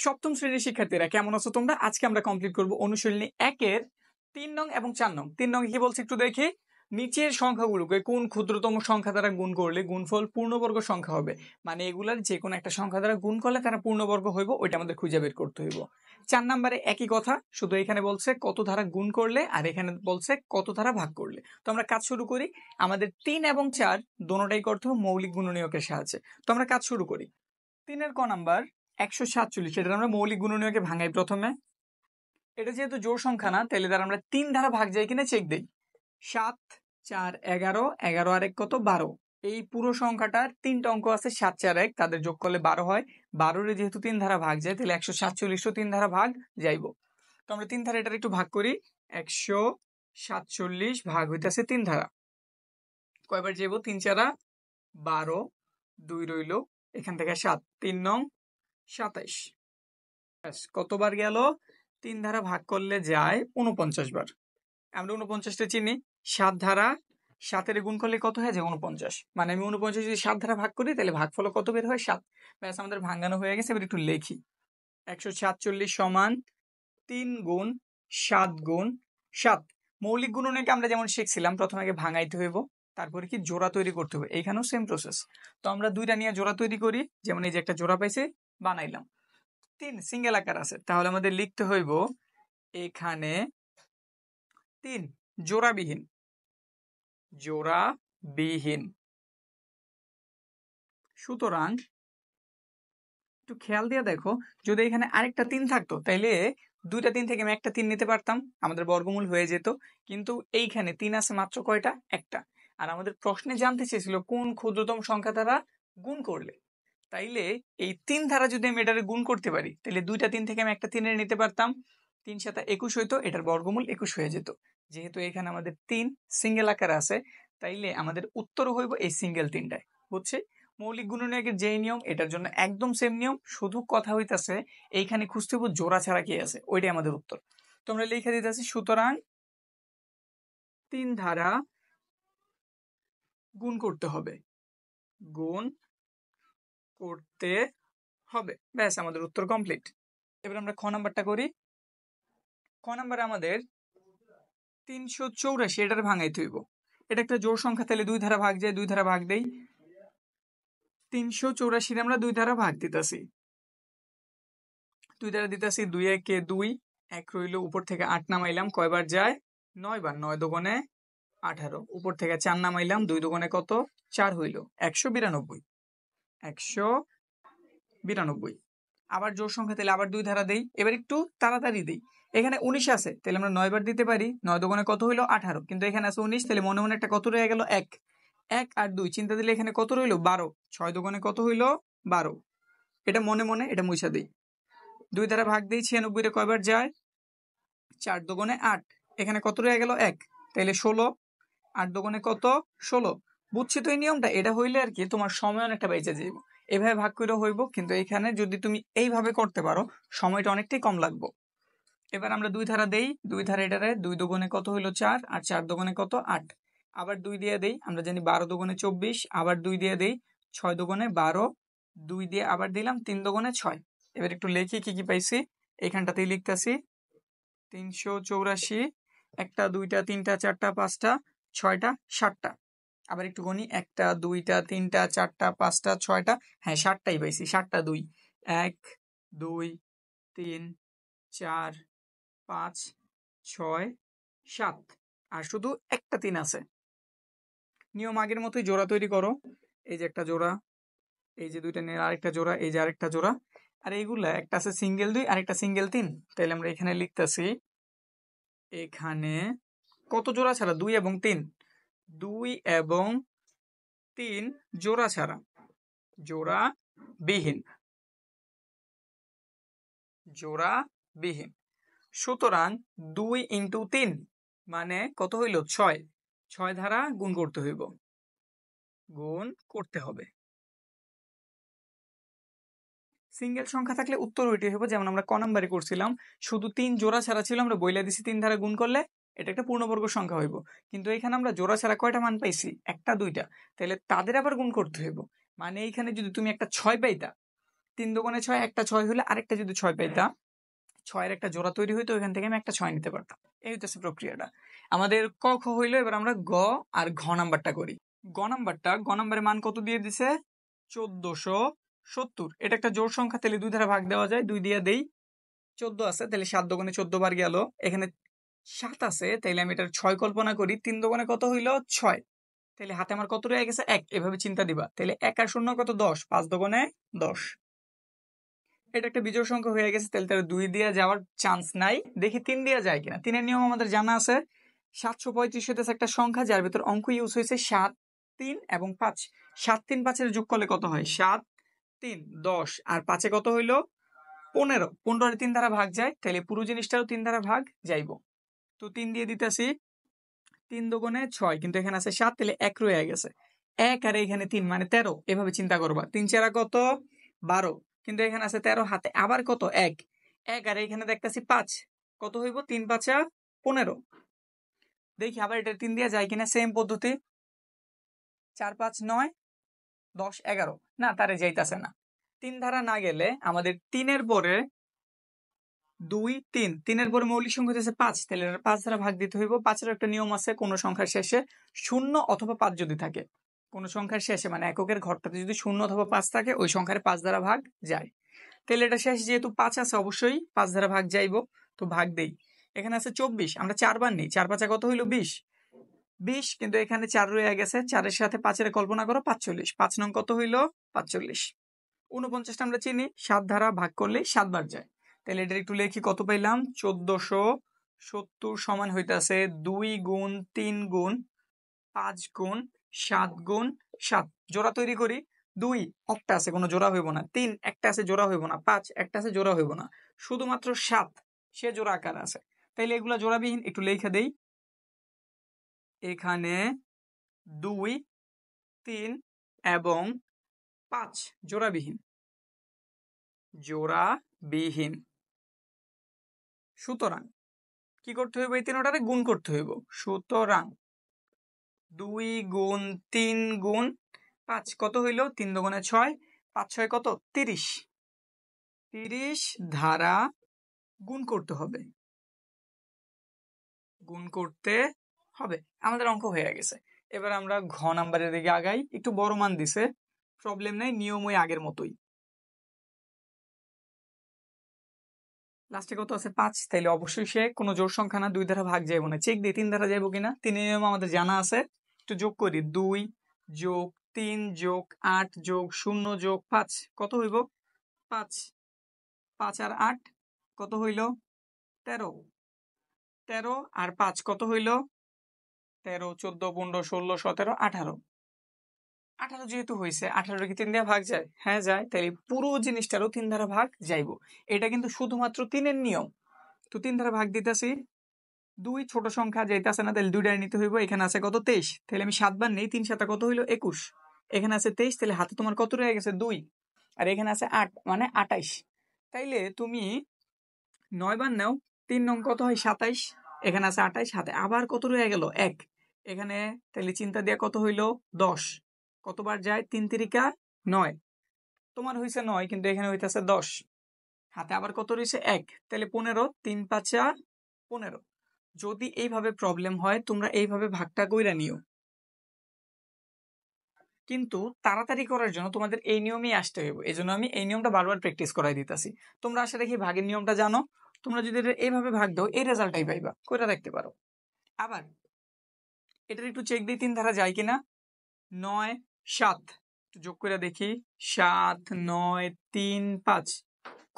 সপ্তম শ্রেণীর শিক্ষার্থীরা কেমন আছো তোমরা? আজকে আমরা কমপ্লিট করব অনুশীলনী 1-এর 3 নং এবং 4 নং। 3 নং কি বলছে একটু দেখি। নিচের সংখ্যাগুলোকে কোন ক্ষুদ্রতম সংখ্যা দ্বারা গুণ করলে গুণফল পূর্ণবর্গ সংখ্যা হবে। মানে এগুলার যে কোনো একটা সংখ্যা দ্বারা গুণ করলে তারা পূর্ণবর্গ হইব, ওইটা আমাদের খুঁজে বের করতে হইব। 4 নম্বরে একই কথা, শুধু এখানে বলছে কত ধারা গুণ করলে আর এখানে বলছে কত ধারা ভাগ করলে। তো আমরা কাজ শুরু করি। আমাদের 3 এবং 4 দোনোটাই করতে হবে মৌলিক গুণনীয়কের সাহায্যে। তো আমরা কাজ শুরু করি। 3-এর ক নাম্বার 147, এটা আমরা মৌলিক গুণনীয়কে ভাঙাই প্রথমে। এটা যেহেতু জোড় সংখ্যা না, তাহলে দ্বারা আমরা 3 দ্বারা ভাগ যায় কিনা চেক দেই। 7 4 11, 11 আর 1 কত 12। এই পুরো সংখ্যাটার 3টা অঙ্ক আছে, 7 4 1, তাদের যোগ করলে 12 হয়। 12 যেহেতু 3 ধারা ভাগ যায়, তাহলে 147 3 ধারা ভাগ যাইব। তো আমরা 3 ধারা এটা একটু ভাগ করি। 147 ভাগ হইতেছে 3 ধারা, কয়বার যাইব? 3 4 12, 2 রইল, এখান থেকে 7, 3 নং 27। কতবার গেল? 3 ধারা ভাগ করলে যায় 49 বার। আমরা 49টা চিনি। 7 ধারা 7-এর গুণ করলে কত হয়ে যায়? 49। মানে আমি 49 যদি 7 ধারা ভাগ করি, তাহলে ভাগফল কত বের হয়? 7। ব্যাস, আমাদের ভাঙানো হয়ে গেছে। এবার একটু লেখি। 147 সমান 3 গুণ 7 গুণ 7। মৌলিক গুণনীয়কে আমরা যেমন শিখছিলাম, প্রথমে আগে ভাঙাইতে হইব, তারপরে কি জোড়া তৈরি করতে হবে। এইখানেও সেম প্রসেস। তো আমরা দুইটা নিয়ে জোড়া তৈরি করি। যেমন এই যে একটা জোড়া পাইছি, বানাইলাম। 3 সিঙ্গেল আকার আছে, তাহলে আমাদের লিখতে হইব এখানে 3 জোড়াবিহীন। জোড়াবিহীন। সুতরাং একটু খেয়াল দিয়ে দেখো, যদি এখানে আরেকটা 3 থাকতো, তাইলে দুইটা 3 থেকে আমি একটা 3 নিতে পারতাম, আমাদের বর্গমূল হয়ে যেত। কিন্তু এইখানে 3 আছে মাত্র কয়টা? একটা। আর আমাদের প্রশ্নে জানতে চেয়েছিল কোন ক্ষুদ্রতম সংখ্যা দ্বারা গুণ করলে। তাইলে এই 3 ধারা যদি আমি এটারে গুণ করতে পারি, তাহলে দুইটা 3 থেকে আমি একটা 3 এর নিতে পারতাম। 3 7 21 হইতো, এটার বর্গমূল 21 হয়ে যেত। যেহেতু এখানে আমাদের 3 সিঙ্গেল আকার আছে, তাইলে আমাদের উত্তর হইব এই সিঙ্গেল 3টায়। বুঝছি? মৌলিক গুণনীয়কের যেই নিয়ম, এটার জন্য একদম সেম নিয়ম, শুধু কথা হইতাছে এইখানে খুঁজতে হইব জোড়া ছাড়া কি আছে, ওইটাই আমাদের উত্তর। তোমরা লিখে দিতেছি, সুতরাং 3 ধারা গুণ করতে হবে। গুণ করতে হবে। ব্যাস, আমাদের উত্তর কমপ্লিট। এবার আমরা খ নাম্বারটা করি। খ নাম্বারে আমাদের 384, এটার ভাঙাইতে হইব। এটা একটা জোড় সংখ্যা, তাহলে 2 ধারা ভাগ যায়, 2 ধারা ভাগ দেই। 384 আমরা 2 ধারা ভাগ দিতেছি। 2 ধারা দিতেছি, 2 একে 2, 1 রইল, উপর থেকে 8 নামাইলাম, কয়বার যায়? 9 বার। 9 দুগুণে 18, উপর থেকে 4 নামাইলাম, 2 দুগুণে কত? 4 হইল, 192। 192। আবার জোড় সংখ্যা, তাহলে আবার 2 ধারা দেই। এবার একটু তাড়াতাড়ি দেই। এখানে 19 আছে, তাহলে আমরা 9 বার দিতে পারি। 9 দুগুণে কত হইলো? 18, কিন্তু এখানে আছে 19, তাহলে মনে মনে একটা কত রয়ে গেল? 1। 1 আর 2 চিন্তা দিলে এখানে কত রইলো? 12। 6 দুগুণে কত হইলো? 12। এটা মনে মনে এটা মুছা দেই। 2 দ্বারা ভাগ দেই। 96 রে কয়বার যায়? 4 দুগুণে 8, এখানে কত রয়ে গেল? 1, তাহলে 16। 8 দুগুণে কত? 16। বুঝছি তো এই নিয়মটা। এটা হইলে আর কি তোমার সময় অনেকটা বেঁচে যাইব। এভাবে ভাগ করে হইব, কিন্তু এখানে যদি তুমি এইভাবে করতে পারো, সময়টা অনেকটাই কম লাগবে। এবার আমরা 2 ধারা দেই। 2 ধারা এটারে 2 দুগুণে কত হইলো? 4, আর 4 দুগুণে কত? 8। আবার 2 দিয়ে দেই। আমরা জানি 12 দুগুণে 24, আবার 2 দিয়ে দেই। 6 দুগুণে 12, 2 দিয়ে আবার দিলাম, 3 দুগুণে 6। এবার একটু লেখি কি কি পাইছি। এখানটাতেই লিখতাছি 384, 1টা 2টা 3টা 4টা 5টা 6টা 7টা। আবার একটু গণি, 1টা 2টা 3টা 4টা 5টা 6টা, হ্যাঁ 7টাই পাইছি। 7টা 2, 1 2 3 4 5 6 7, আর শুধু একটা 3 আছে। নিয়ম আগের মতোই, জোড়া তৈরি করো। এই যে একটা জোড়া, এই যে 2টা নিয়ে আরেকটা জোড়া, এই যে আরেকটা জোড়া। আর এইগুলা একটা আছে সিঙ্গেল 2 আর একটা সিঙ্গেল 3, তাইলে আমরা এখানে লিখতেছি এখানে কত জোড়া ছাড়া? 2 এবং 3। 2 এবং 3 জোড়া ছাড়া, জোড়া বিহীন। জোড়া বিহীন। সুতরাং 2 × 3 মানে কত হইল? 6। 6 ধারা গুণ করতে হইব। গুণ করতে হবে। সিঙ্গেল সংখ্যা থাকলে উত্তর ওইটাই হবে, যেমন আমরা ক নাম্বারে করছিলাম। শুধু 3 জোড়া ছাড়া ছিল, আমরা বইলা দিছি 3 ধারা গুণ করলে এটা একটা পূর্ণবর্গ সংখ্যা হইব। কিন্তু এখানে আমরা জোড়া ছাড়া কয়টা মান পাইছি? একটা 2টা, তাহলে তাদের আবার গুণ করতে হইব। মানে এইখানে যদি তুমি একটা 6 পাইতা, তিন দুগুণে ছয়, একটা ছয় হলে আরেকটা যদি ছয় পাইতাম, ছয়ের একটা জোড়া তৈরি হইতো, ওইখান থেকে আমি একটা ছয় নিতে পারতাম। এই হইতেছে প্রক্রিয়াটা আমাদের। ক খ হইলো, এবার আমরা গ আর ঘ নাম্বারটা করি। গ নাম্বারের মান কত দিয়ে দিছে? 1470। এটা একটা জোড় সংখ্যা, তাহলে দুই দ্বারা ভাগ দেওয়া যায়, 2 দিয়ে দেই। 14 আছে, তাহলে 7 দুগুণে 14 বার গেল। এখানে 7 আছে, তাইলে আমি এটার 6 কল্পনা করি। 3 দুগুণে কত হইলো? 6। তাহলে হাতে আমার কত রয়ে গেছে? 1। এভাবে চিন্তা দিবা। তাহলে 1 আর 0 কত? 10। 5 দুগুণে 10। এটা একটা বিজোড় সংখ্যা হয়ে গেছে, তাহলে তার 2 দিয়ে যাওয়ার চান্স নাই। দেখি 3 দিয়ে যায় কিনা। 3 এর নিয়ম আমাদের জানা আছে। 735 হইতেছে একটা সংখ্যা যার ভিতর অঙ্ক ইউজ হয়েছে 7, 3 এবং 5। 7, 3, 5 এর যোগ করলে কত হয়? 7, 3, 10 আর 5 কত হইলো? 15। 15 3 দ্বারা ভাগ যায়, তাহলে পুরো জিনিসটাও 3 দ্বারা ভাগ যাইব। তো 3 দিয়ে দিতেছি। 3 দুগুণে 6, কিন্তু এখানে আছে 7, তাহলে 1 রয়ে গেছে। 1 আর এখানে 3 মানে 13। এভাবে চিন্তা করবা। 3 4 কত? 12, কিন্তু এখানে আছে 13, হাতে আবার কত? 1। 1 আর এখানে দেখতেছি 5, কত হইব? 3 5 15। দেখি আবার এটা 3 দিয়ে যায় কিনা। সেম পদ্ধতি। 4 5 9 10 11, না তারে যাইতাছে না। 3 ধারা না গেলে আমাদের 3 এর পরে 2 3, 3 এর পরে মৌলিক সংখ্যা হচ্ছে 5, তাহলে 5 দ্বারা ভাগ দিতে হইব। 5 এর একটা নিয়ম আছে, কোন সংখ্যার শেষে 0 অথবা 5 যদি থাকে, কোন সংখ্যার শেষে মানে এককের ঘরটাতে যদি 0 অথবা 5 থাকে, ওই সংখ্যার 5 দ্বারা ভাগ যায়। তাহলে এটা শেষ, যেহেতু 5 আছে অবশ্যই 5 দ্বারা ভাগ যাইব। তো ভাগ দেই। এখানে আছে 24, আমরা 4 বার নেই। 4 5 কত হইল? 20। 20, কিন্তু এখানে 4 রয়ে গেছে। 4 এর সাথে 5 এর কল্পনা করো, 45। 5 নং কত হইল? 45। 49 আমরা চিনি, 7 দ্বারা ভাগ করলে 7 বার যায়। তাহলে এটা একটু লেখি, কত পাইলাম? 1470 সমান হইতাছে 2 গুণ 3 গুণ 5 গুণ 7 গুণ 7। জোড়া তৈরি করি। 2 একটা আছে, কোনো জোড়া হইব না। 3 একটা আছে, জোড়া হইব না। 5 একটা আছে, জোড়া হইব না। শুধুমাত্র 7 সে জোড়া আকার আছে। তাইলে এগুলা জোড়াবিহীন। একটু লেখা দেই। এখানে 2 3 এবং 5 জোড়াবিহীন। জোড়াবিহীন। সুতরাং কি করতে হইব? এই তিনটারে গুণ করতে হইব। সুতরাং 2 গুণ 3 গুণ 5 কত হইল? 3 দুগুণে 6, 5 6 কত? 30। 30 ধারা গুণ করতে হবে। গুণ করতে হবে। আমাদের অঙ্ক হয়ে গেছে। এবার আমরা ঘ নাম্বারের দিকে আগাই। একটু বড় মান দিছে, প্রবলেম নাই, নিয়ম ওই আগের মতোই। লাস্টে কত আছে? 5। তাইলে অবশ্যই সে কোনো জোড় সংখ্যা না, 2 দ্বারা ভাগ যাইব না। চেক দিই 3 দ্বারা যাইব কিনা। 3 নিয়ম আমাদের জানা আছে। একটু যোগ করি। 2 যোগ 3 যোগ 8 যোগ 0 যোগ 5 কত হইব? 5। 5 আর 8 কত হইল? 13। 13 আর 5 কত হইল? 13 14 15 16 17 18। 18 যেহেতু হয়েছে, 18 কি 3 দিয়ে ভাগ যায়? হ্যাঁ যায়। তাইলে পুরো জিনিসটারও 3 দ্বারা ভাগ যাইব। এটা কিন্তু শুধুমাত্র 3 এর নিয়ম। তো 3 দ্বারা ভাগ দিতেছি। 2 ছোট সংখ্যা যাইতেছে না, তাহলে 2টাই নিতে হইব। এখানে আছে কত? 23। তাহলে আমি 7 বার নেই। 3 7 কত হইল? 21। এখানে আছে 23, তাহলে হাতে তোমার কত রয়ে গেছে? 2। আর এখানে আছে 8 মানে 28। তাইলে তুমি 9 বার নাও। 3 নং কত হয়? 27। এখানে আছে 28, হাতে আবার কত রয়ে গেল? 1। এখানে তাহলে চিন্তা দিয়া কত হইল? 10। কতবার যায়? 3 3 9। তোমার হইছে 9, কিন্তু এখানে হইতাছে 10। হাতে আবার কত রয়েছে? 1। তাহলে 15। 3 5 15। যদি এইভাবে প্রবলেম হয়, তোমরা এইভাবে ভাগটা কইরা নিও। কিন্তু তাড়াতাড়ি করার জন্য তোমাদের এই নিয়মেই আসতে হইব। এই জন্য আমি এই নিয়মটা বারবার প্র্যাকটিস করাই দিতেছি। তোমরা আশা রাখি ভাগের নিয়মটা জানো। তোমরা যদি এটা এইভাবে ভাগ দাও, এই রেজাল্টটাই পাইবা। কইরা দেখতে পারো। আবার এটার একটু চেক দিই 3 ধারা যায় কিনা। 9 7 যোগ করে দেখি। 7 9 3 5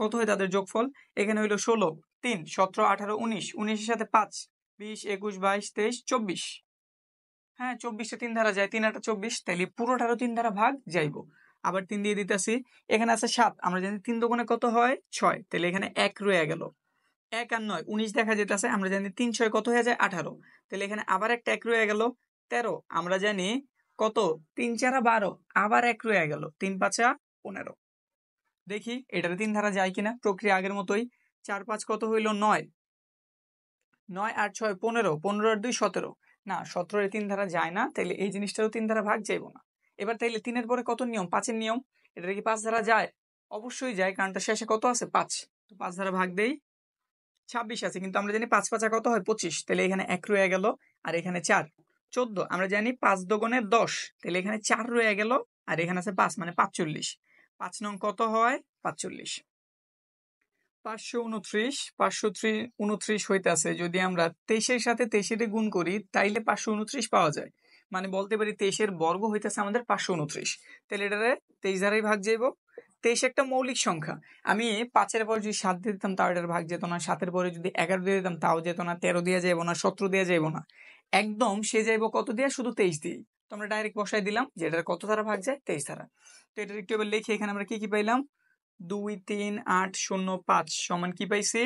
কত হয় তাদের যোগফল? এখানে হইলো 16 3 17 18 19। 19 এর সাথে 5 20 21 22 23 24। হ্যাঁ, 24 3 ধারা যায়। 3 8 24। তাইলে পুরোটারও 3 ধারা ভাগ যাইব। আবার 3 দিয়ে দিতেছি। এখানে আছে 7, আমরা জানি 3 দুগুণে কত হয়? 6। তাহলে এখানে 1 রয়ে গেল। 1 আর 9 19 দেখা যেতেছে, আমরা জানি 3 6 কত হয়ে যায়? 18। তাহলে এখানে আবার একটা 1 রয়ে গেল। 13, আমরা জানি কত? 3 4 12, আবার 1 রয়ে গেল। 3 5 15। দেখি এটার 3 ধারা যায় কিনা। প্রক্রিয়া আগের মতোই। 4 5 কত হইল? 9। 9 আর 6 15। 15 আর 2 17। না, 17 এর 3 ধারা যায় না, তাইলে এই জিনিসটারও 3 ধারা ভাগ যাইব না। এবার তাইলে 3 এর পরে কত নিয়ম? 5 এর নিয়ম। এটা কি 5 ধারা যায়? অবশ্যই যায়, কারণ তার শেষে কত আছে 5, তো 5 দ্বারা ভাগ দেই 26 আছে, কিন্তু আমরা জানি 5 5 কত হয় 25, তাহলে এখানে 1 রয়ে গেল, আর এখানে 4 14, আমরা জানি 5 দোগুণে 10, তাহলে এখানে 4 রয়ে গেল, আর এখানে আছে 5 মানে 45, 5 নং কত হয় 45। 529 529 হইতাছে, যদি আমরা 23-এর সাথে 23-এর গুণ করি তাইলে 529 পাওয়া যায়, মানে বলতে পারি 23-এর বর্গ হইতাছে আমাদের 529, তাহলে এটারে 23 দ্বারাই ভাগ যাইব। 23 একটা মৌলিক সংখ্যা, আমি 5-এর পরে যদি 7 দিয়ে দিতাম তাও এটার ভাগ যেত না, 7-এর পরে যদি 11 দিয়ে দিতাম তাও যেত না, 13 দিয়ে যাইব না, 17 দিয়ে যাইব না, একদম সে যাইব কত দিয়ে, শুধু 23 দিয়ে। তো আমরা ডাইরেক্ট বসাই দিলাম যে এটার কত দ্বারা ভাগ যায় 23 দ্বারা। তো এটার একটু এবার লিখি, এখানে আমরা কি কি পাইলাম, 2 3 8 0 5 সমান কি পাইছি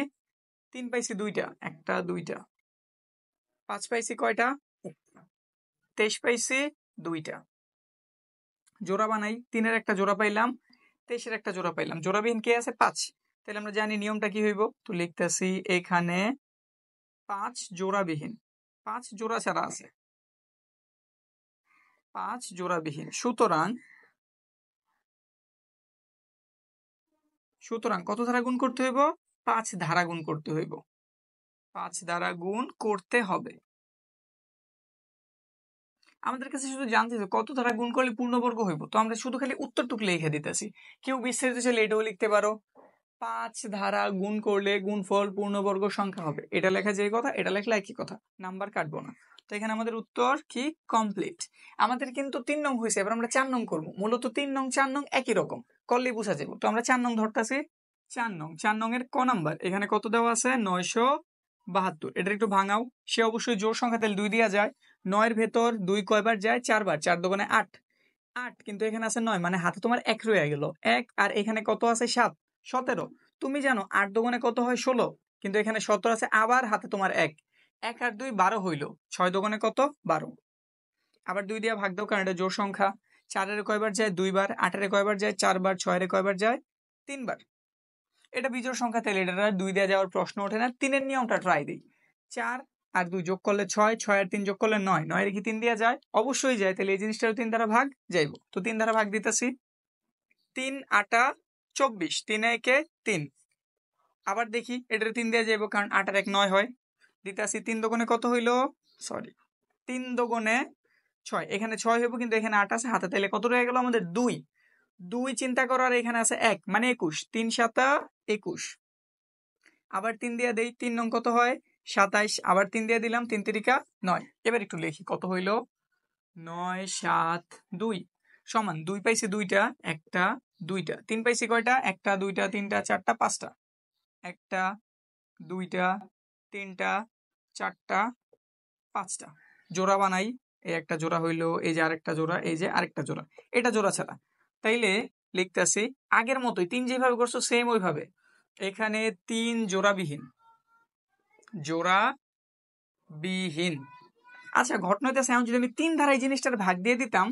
3 পাইছি, দুইটা, একটা দুইটা। 5 পাইছি কয়টা, 23 পাইছি দুইটা। জোড়া বানাই, 3-এর একটা জোড়া পাইলাম, 23-এর একটা জোড়া পাইলাম, জোড়াবিহীন কে আছে 5, তাহলে আমরা জানি নিয়মটা কি হইব, তো লিখতেছি এখানে 5 জোড়াবিহীন, 5 জোড়া ছাড়া আছে, 5 জোড়াবিহীন। সুতরাং কত ধারা গুণ করতে হইব, 5 ধারা গুণ করতে হইব, 5 দ্বারা গুণ করতে হবে। আমাদের কাছে শুধু জানতে হবে কত ধারা গুণ করলে পূর্ণবর্গ হইব, তো আমরা শুধু খালি উত্তরটুকু লিখে দিতেছি। কেউ বিস্তারিত চাইলে এটাও লিখতে পারো, 5 ধারা গুণ করলে গুণফল পূর্ণবর্গ সংখ্যা হবে, এটা লেখা যে কথা, এটা লেখলে একই কথা, নাম্বার কাটবো না। তো এখানে আমাদের উত্তর কি কমপ্লিট। আমাদের কিন্তু 3 নং হয়েছে, এবার আমরা 4 নং করবো। মূলত 3 নং 4 নং একই রকম, করলেই বোঝা যাবে। তো আমরা 4 নং ধরতেছি, 4 নং এর ক নাম্বার, এখানে কত দেওয়া আছে 972, এটা একটু ভাঙাও, সে অবশ্যই জোড় সংখ্যা, তাহলে 2 দিয়া যায়, 9-এর ভেতর 2 কয়বার যায়, 4 বার, 4 দোকানে 8, কিন্তু এখানে আছে 9, মানে হাতে তোমার 1 রয়ে গেল, 1, আর এখানে কত আছে 7, 17। তুমি জানো 8 দোকানে কত হয় 16, কিন্তু এখানে 17 আছে, আবার হাতে তোমার 1, 1 আর 2 12 হইল, 6 দোকানে কত 12, আবার 2 দিয়ে ভাগ দাও, কারণ এটা জোড় সংখ্যা। 4-এর কয়বার যায় 2 বার, 8-এর কয়বার যায় 4 বার, 6-এর কয়বার যায় 3 বার। এটা বিজোড় সংখ্যা, তাহলে এটা 2 দিয়ে যাওয়ার প্রশ্ন ওঠে না। 3-এর নিয়মটা ট্রাই দিই, 4 আর 2 যোগ করলে 6, 6 আর 3 যোগ করলে 9, 9-এর কি 3 দিয়ে যায়, অবশ্যই যায়, তাহলে এই জিনিসটাও 3 দ্বারা ভাগ যাইব। তো 3 দ্বারা ভাগ দিতেছি, 3 8 24, 3 একে 3, আবার দেখি এটার 3 দিয়ে যাইব, কারণ 8 আর 1 9 হয়, দিতেছি 3 দোকানে কত হইল, সরি 3 দোকানে 6, এখানে 6 হইব, কিন্তু এখানে 8 আছে হাতে, তাহলে কত রয়ে গেল আমাদের 2, 2 চিন্তা করার, এখানে আছে 1 মানে 21, 3 7 21, আবার 3 দিয়ে দেই, 3 নং কত হয় 27, আবার 3 দিয়ে দিলাম, 3 3 9। এবার একটু লিখি কত হইল, 9 7 2 সমান 2 পাইছি দুইটা, একটা দুইটা, 3 পাইছি কয়টা, একটা দুইটা তিনটা চারটা পাঁচটা, একটা দুইটা তিনটা চারটা পাঁচটা। জোড়া বানাই, এই একটা জোড়া হইলো, এই যে আরেকটা জোড়া, এই যে আরেকটা জোড়া, এটা জোড়া ছাড়া, তাইলে লিখতেছি আগের মতোই, 3 যেভাবে করছো সেম ওইভাবে, এখানে 3 জোড়াবিহীন, জোড়াবিহীন। আচ্ছা ঘটনা হইতেছে, এখন যদি আমি 3 ধারা এই জিনিসটার ভাগ দিয়ে দিতাম,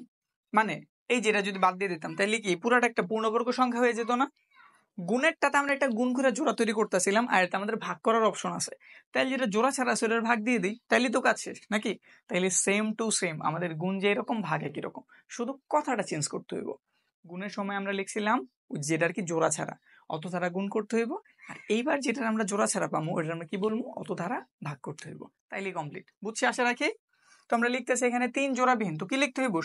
মানে এই যেটা যদি বাদ দিয়ে দিতাম, তাহলে কি পুরাটা একটা পূর্ণবর্গ সংখ্যা হয়ে যেত না। গুণেরটাতে আমরা একটা গুণ করে জোড়া তৈরি করতেছিলাম, আর এটা আমাদের ভাগ করার অপশন আছে, তাইলে যেটা জোড়া ছাড়া আছে ওটার ভাগ দিয়ে দিই, তাইলে তো কাজ শেষ নাকি। তাইলে সেম টু সেম আমাদের গুণ যে এরকম, ভাগে কিরকম, শুধু কথাটা চেঞ্জ করতে হইব। গুণের সময় আমরা লিখছিলাম যেটার কি জোড়া ছাড়া, অত ধারা গুণ করতে হইব, আর এইবার যেটা আমরা জোড়া ছাড়া পাবো ওটা আমরা কি বলবো, অত ধারা ভাগ করতে হইব, তাইলে কমপ্লিট। বুঝছি আশা রাখি। তো আমরা লিখতেছি এখানে 3 জোড়াবিহীন, তো কি লিখতে হইব,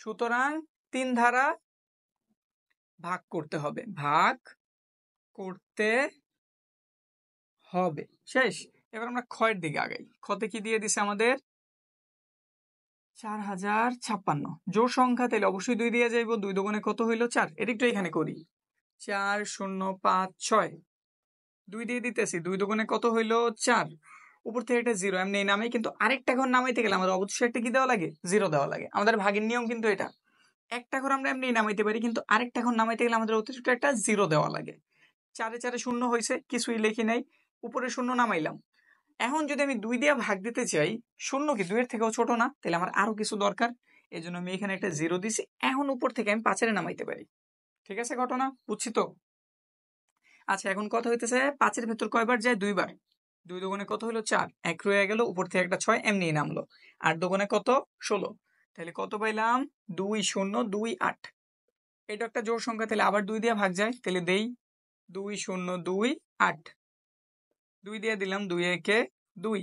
সুতরাং 3 ধারা ভাগ করতে হবে, ভাগ করতে হবে, শেষ। এবার আমরা ক্ষয়ের দিকে আগাই, ক্ষতে কি দিয়ে দিছে আমাদের 4056, জোড় সংখ্যা, তাহলে অবশ্যই 2 দিয়ে যাইব, 2 দোকানে কত হইলো 4, এর একটু এখানে করি, 4 0 5 6, 2 দিয়ে দিতেছি, 2 দোকানে কত হইলো 4, উপর থেকে একটা 0 এমনি নামে, কিন্তু আরেকটা ঘর নামাইতে গেলে আমাদের অবশ্যই একটা কি দেওয়া লাগে, 0 দেওয়া লাগে, আমাদের ভাগের নিয়ম কিন্তু এটা। একটা ঘর আমরা এমনি নামাইতে পারি, কিন্তু আরেকটা ঘর নামাইতে গেলে আমাদের অতিরিক্ত একটা 0 দেওয়া লাগে। 4 4 শূন্য হয়েছে, কিছুই লিখি নাই, উপরে শূন্য নামাইলাম। এখন যদি আমি 2 দিয়ে ভাগ দিতে চাই, শূন্য কি 2 এর থেকেও ছোট না, তাহলে আমার আরো কিছু দরকার, এই জন্য আমি এখানে একটা 0 দিছি। এখন উপর থেকে আমি 5-এর নামাইতে পারি, ঠিক আছে ঘটনা, বুঝছি তো। আচ্ছা এখন কথা হইতেছে 5-এর ভেতর কয়বার যায়, 2 বার, 2 দোকানে কত হলো 4, 1 রয়ে গেল, উপর থেকে একটা 6 এমনি নামলো, 8 দোকানে কত 16, তাহলে কত পাইলাম 2 0 2 8, এটা একটা জোড় সংখ্যা, তাহলে আবার 2 দিয়ে ভাগ যায়, তাহলে দেই 2 0 2 8, 2 দিয়ে দিলাম, 2 একে 2।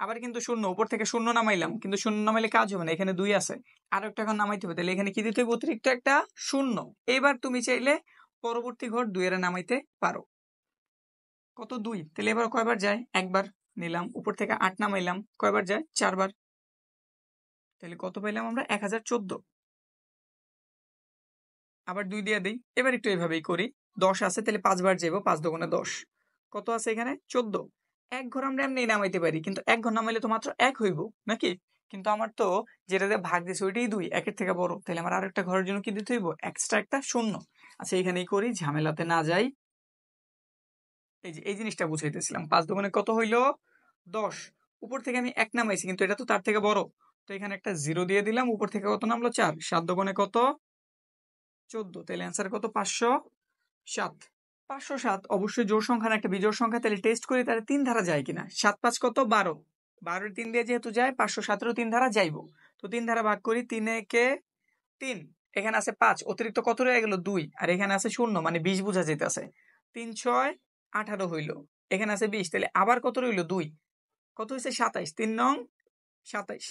আবার কিন্তু শূন্য, উপর থেকে শূন্য নামাইলাম, কিন্তু শূন্য নামাইলে কাজ হবে না, এখানে 2 আছে, আরো একটা এখন নামাইতে হবে, তাহলে এখানে কি দিতে হবে? অতিরিক্ত একটা শূন্য। এবার তুমি চাইলে পরবর্তী ঘর 2 এর নামাইতে পারো। কত? 2। তাহলে এবার কয়বার যায়? একবার নিলাম, উপর থেকে 8 নামাইলাম, কয়বার যায়? 4 বার। তাহলে কত পাইলাম আমরা? 1014। আবার 2 দিয়ে দিই, এবার একটু এইভাবেই করি। 10 আছে, তাহলে 5 বার যাবো, 5 দোকানে 10। কত আছে এখানে? 14। এক ঘর আমরা এমনি নামাইতে পারি, কিন্তু এক ঘর নামাইলে তো মাত্র 1 হইব নাকি? কিন্তু আমার তো যেটা দিয়ে ভাগ দিছে ওইটাই 2, 1-এর থেকে বড়, তাহলে আমার আরেকটা ঘরের জন্য কি দিতে হইব? এক্সট্রা একটা শূন্য। আচ্ছা, এখানেই করি, ঝামেলাতে না যাই। এই যে এই জিনিসটা বুঝাইতেছিলাম, 5 দোকানে কত হইলো? 10। উপর থেকে আমি 1 নামাইছি, কিন্তু এটা তো তার থেকে বড়, তো এখানে একটা 0 দিয়ে দিলাম, উপর থেকে কত নামলো? 4। 7 দোকানে কত? 14। তাহলে অ্যান্সার কত? 507। 507 অবশ্যই জোড় সংখ্যা না, একটা বিজোড় সংখ্যা, তাহলে টেস্ট করি তাহলে 3 ধারা যায় কিনা। 7 5 কত? 12। 12 3 দিয়ে যেহেতু যায়, 517 3 ধারা যাইবো। তো 3 ধারা ভাগ করি, 3 একে 3, এখানে আছে 5, অতিরিক্ত কত রয়ে গেল? 2, আর এখানে আছে শূন্য, মানে 20 বোঝা যাইতেছে। 3 6 18 হইলো, এখানে আছে 20, তাহলে আবার কত রইলো? 2। কত হয়েছে? 27। 3 নং 27।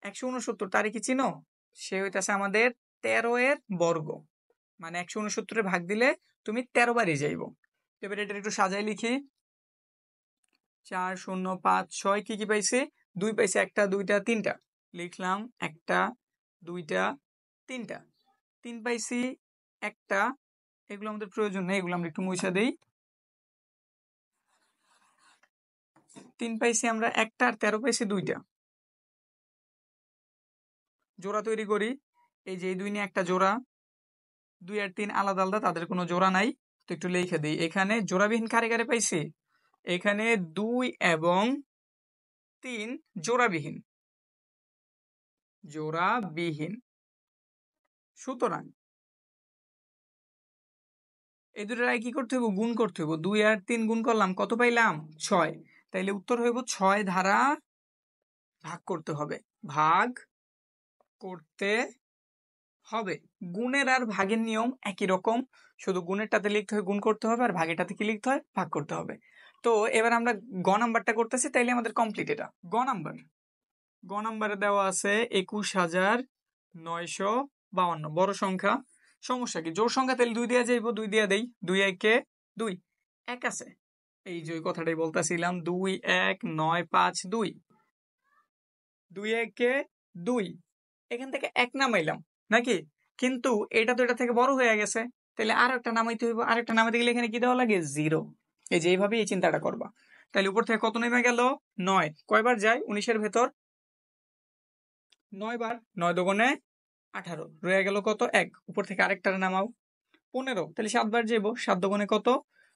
169 তারিখ কি চিনো? সে হইতেছে আমাদের 13 এর বর্গ, মানে 169 ভাগ দিলে তুমি 13 বারে যাইবো। এবার এটা একটু সাজাই লিখি। 4 0 5 6 কি কি পাইছে? 2 পাইছে, একটা দুইটা তিনটা, লিখলাম একটা দুইটা তিনটা। 3 পাইছি একটা, এগুলো আমাদের প্রয়োজন নেই, এগুলো আমরা একটু মুছে দেই। 3 পাইছি আমরা একটা, আর 13 পাইছি দুইটা। জোড়া তৈরি করি, এই যে এই 2 নিয়ে একটা জোড়া, 2 আর 3 আলাদা আলাদা, তাদের কোনো জোড়া নাই, তো একটু লিখে দিই। এখানে জোড়াবিহীন কারে কারে পাইছি? এখানে 2 এবং 3 জোড়াবিহীন, জোড়াবিহীন। সুতরাং এই দুটোর আগে কি করতে হইব? গুণ করতে হইব। 2 আর 3 গুণ করলাম, কত পাইলাম? 6। তাইলে উত্তর হইব 6 ধারা ভাগ করতে হবে, ভাগ করতে হবে। গুণের আর ভাগের নিয়ম একই রকম, শুধু গুণেরটাতে লিখতে হয় গুণ করতে হবে, আর ভাগেরটাতে কি লিখতে হয়? ভাগ করতে হবে। তো এবার আমরা গ নাম্বারটা করতেছি, তাইলে আমাদের কমপ্লিট এটা। গ নাম্বার, গ নাম্বারে দেওয়া আছে 21,952, বড় সংখ্যা। সমস্যা কি? জোড় সংখ্যা, তাহলে 2 দিয়া যাইব, 2 দিয়া দেই, 2 একে 2, 1 আছে, এই যে কথাটাই বলতেছিলাম, 2 1 9 5 2, 2 একে 2, এখান থেকে 1 নামাইলাম নাকি? কিন্তু এটা তো এটা থেকে বড় হয়ে গেছে, তাহলে আর একটা নামাইতে হইব, আর একটা নামাইতে গেলে এখানে কি দেওয়া লাগে? 0। এই যে এইভাবে এই চিন্তাটা করবা। তাহলে উপর থেকে কত নেমে গেল? 9। কয়বার যায় 19 এর ভেতর? 9 বার। 9 দোকানে 18, রয়ে গেল কত? 1। উপর থেকে আরেকটা নামাও, 15, তাহলে 7 বার যাইব, 7 দোকানে কত?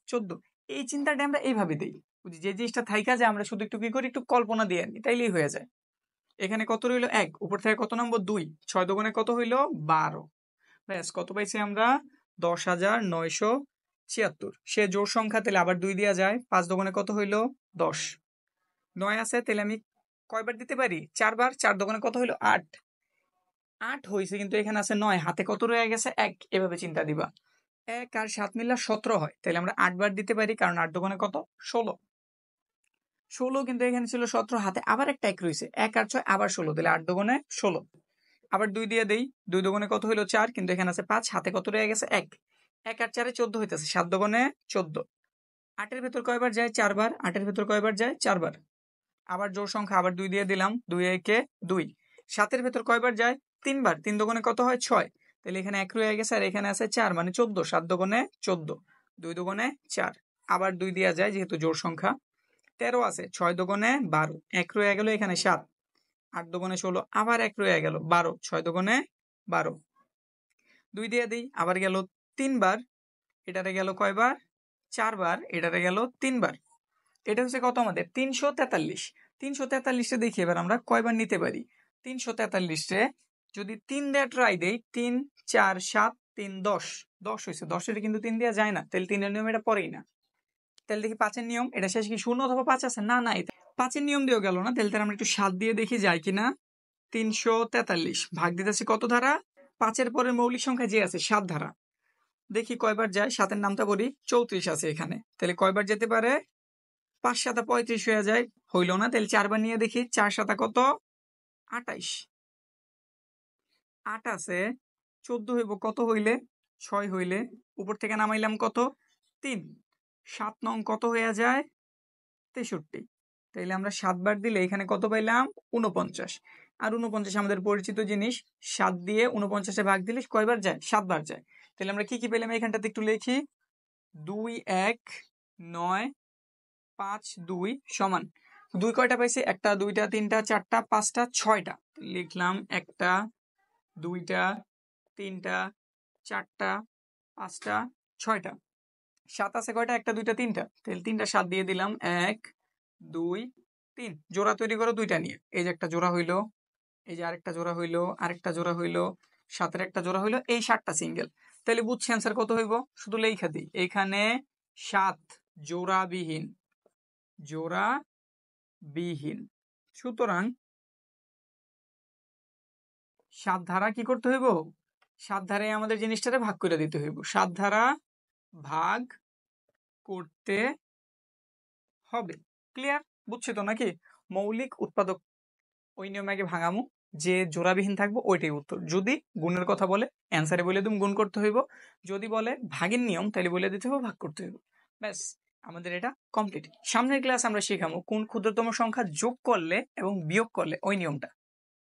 14। এই চিন্তাটা আমরা এইভাবে দিই, যে জিনিসটা থাইকা যায় আমরা শুধু একটু কি করি? একটু কল্পনা দিয়ে আনি, তাইলেই হয়ে যায়। এখানে কত রইল? 1। উপর থেকে কত নামবো? 2। 6 দোকানে কত হইল? 12। ব্যাস, কত পাইছি আমরা? 10,976। সে জোড় সংখ্যা, তাহলে আবার 2 দিয়া যায়, 5 দোকানে কত হইল? 10। 9 আছে, তাহলে আমি কয়বার দিতে পারি? 4 বার। 4 দোকানে কত হইল? 8। 8 হয়েছে, কিন্তু এখানে আছে 9, হাতে কত রয়ে গেছে? 1। এভাবে চিন্তা দিবা। 1 আর 7 মিললে 17 হয়, তাহলে আমরা 8 বার দিতে পারি, কারণ 8 দোকানে কত? 16। 16, কিন্তু এখানে ছিল 17, হাতে আবার একটা 1 রয়েছে, 1 আর 6 আবার 16, তাহলে 8 দোকানে 16। আবার 2 দিয়ে দেই, 2 দোকানে কত হইলো? 4, কিন্তু এখানে আছে 5, হাতে কত রয়ে গেছে? 1। 1 আর 4 14 হইতেছে, 7 দোকানে 14। 8 এর ভেতর কয়বার যায়? 4 বার। 8 এর ভেতর কয়বার যায়? 4 বার। আবার জোড় সংখ্যা, আবার 2 দিয়ে দিলাম, 2 একে 2। 7 এর ভেতর কয়বার যায়? 3 বার। 3 দোকানে কত হয়? 6, তাহলে এখানে 1 রয়ে গেছে, আর এখানে আছে 4, মানে 14। 7 দোকানে 14, 2 দোকানে 4। আবার 2 দেওয়া যায়, যেহেতু জোড় সংখ্যা। 13 আছে, 6 দোকানে 12, 1 রয়ে গেল, এখানে 7। 8 দোকানে 16, আবার 1 রয়ে গেল, 12। 6 দোকানে 12। 2 দিয়ে দিই, আবার গেল 3 বার। এটাতে গেল কয়বার? 4 বার। এটাতে গেল 3 বার। এটা হচ্ছে কত আমাদের? 343। 343 দেখি এবার আমরা কয়বার নিতে পারি। 343 যদি 3 দিয়ে ট্রাই দেই, 3 4 7 3 10, 10 হয়েছে। 10 এর কিন্তু 3 দেওয়া যায় না, তাহলে 3 এর নিয়ম এটা পড়েই না। তাহলে দেখি 5 এর নিয়ম, এটা শেষ কি 0 অথবা 5 আছে? না না, 5 এর নিয়ম দিয়েও গেল না, তাহলে আমরা একটু 7 দিয়ে দেখি যায় কিনা। 343 ভাগ দিতেছি কত ধারা? 5-এর পরের মৌলিক সংখ্যা যে আছে 7 ধারা, দেখি কয়বার যায়। 7-এর নামটা বলি, 34 আছে এখানে, তাহলে কয়বার যেতে পারে? 5 7 35 হয়ে যায়, হইল না, তাহলে 4বার নিয়ে দেখি। 4 7 কত? 28। 8 আছে, 14 হইব কত হইলে? 6 হইলে। উপর থেকে নামাইলাম কত? 3। 7 নং কত হয়ে যায়? 63। তাইলে আমরা 7 বার দিলে এখানে কত পাইলাম? 49। আর 49 আমাদের পরিচিত জিনিস, 7 দিয়ে 49-এ ভাগ দিলে কয়বার যায়? 7 বার যায়। তাহলে আমরা কি কি পেলাম এখানটাতে একটু লিখি। 2 1 9 5 2 সমান 2 কয়টা পাইছি? 1টা 2টা 3টা 4টা 5টা 6টা। লিখলাম 1টা 2টা 3টা 4টা 5টা 6টা। 7 আছে কয়টা? 1টা 2টা 3টা, তাহলে 3টা 7 দিয়ে দিলাম। 1 2 3 জোড়া তৈরি করো 2টা নিয়ে। এই যে একটা জোড়া হইলো, এই যে আরেকটা জোড়া হইলো, আরেকটা জোড়া হইলো, 7-এর একটা জোড়া হইলো, এই 7টা সিঙ্গেল। তাহলে বুঝছি অ্যান্সার কত হইব? শুধু লেখা দিই এখানে 7 জোড়াবিহীন, জোড়াবিহীন। সুতরাং 7 ধারা কি করতে হইব? 7 ধারায় আমাদের জিনিসটারে ভাগ করে দিতে হইব। 7 ধারা ভাগ করতে হবে। ক্লিয়ার? বুঝছি তো নাকি? মৌলিক উৎপাদক ওই নিয়মে আগে ভাঙামু, যে জোড়াবিহীন থাকবো ওইটাই উত্তর। যদি গুণের কথা বলে অ্যান্সারে বলে তুমি গুণ করতে হইব, যদি বলে ভাগের নিয়ম তাহলে বলে দিতে হবে ভাগ করতে হইব। ব্যাস, আমাদের এটা কমপ্লিট। সামনের ক্লাস আমরা শিখামু কোন ক্ষুদ্রতম সংখ্যা যোগ করলে এবং বিয়োগ করলে ওই নিয়মটা।